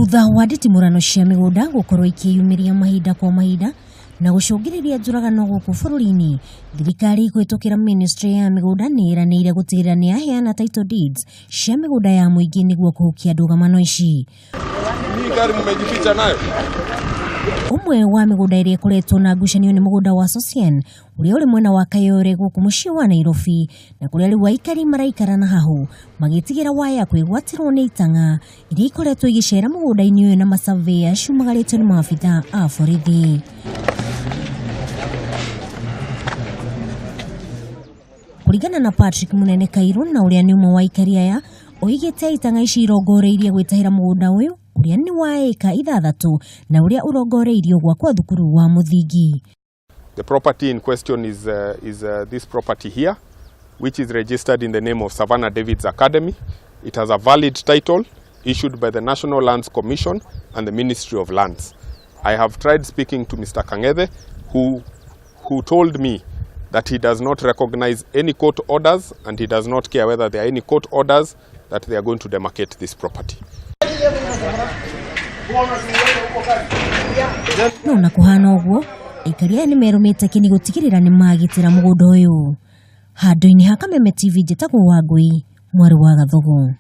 Thutha wa nditimurano cia migunda gukorwo ikiyumiria mahinda kwa mahinda na gucungiriria njuragano guku bururi-ini, thirikari kuhitukira ministry ya migunda ni iraniire gutigirira ni aheana title deeds cia migunda ya muingi niguo kuhukia ndugamano ici. Ni gari mmejificha nayo. Umwe wa migunda iria ikoretwo na ngucanio ni mugunda wa Sosien uria uri mwena wa Kayore guku mucii wa Nairobi, na kuria riu aikari maraikara na hahu magitigira waya kwigwatirwo ni itanga iria ikoretwo igicera mugunda-ini uyu na masurveyor ciumagaritwo ni maabitha a borithi. Kuringana na Patrick Munene Kairu na uria ni umwe wa aikari aya, oigite itanga ici irongoreirie gwitahira mugunda uyu uria ni wa eka 6 na uria urongoreirio gwakwa thukuru wa muthingi. The property in question is this property here, which is registered in the name of Savannah Davids Academy. It has a valid title issued by the National Lands Commission and the Ministry of Lands. I have tried speaking to Mr. Kang'ethe, who told me that he does not recognize any court orders and he does not care whether there are any court orders that they are going to demarcate this property. No na kuhana uguo, ikaria ni merumite kini gutigirira ni magitira mugunda uyu. Handu-ini ha Kameme TV njitagwo Wangui, mwari wa Gathugu.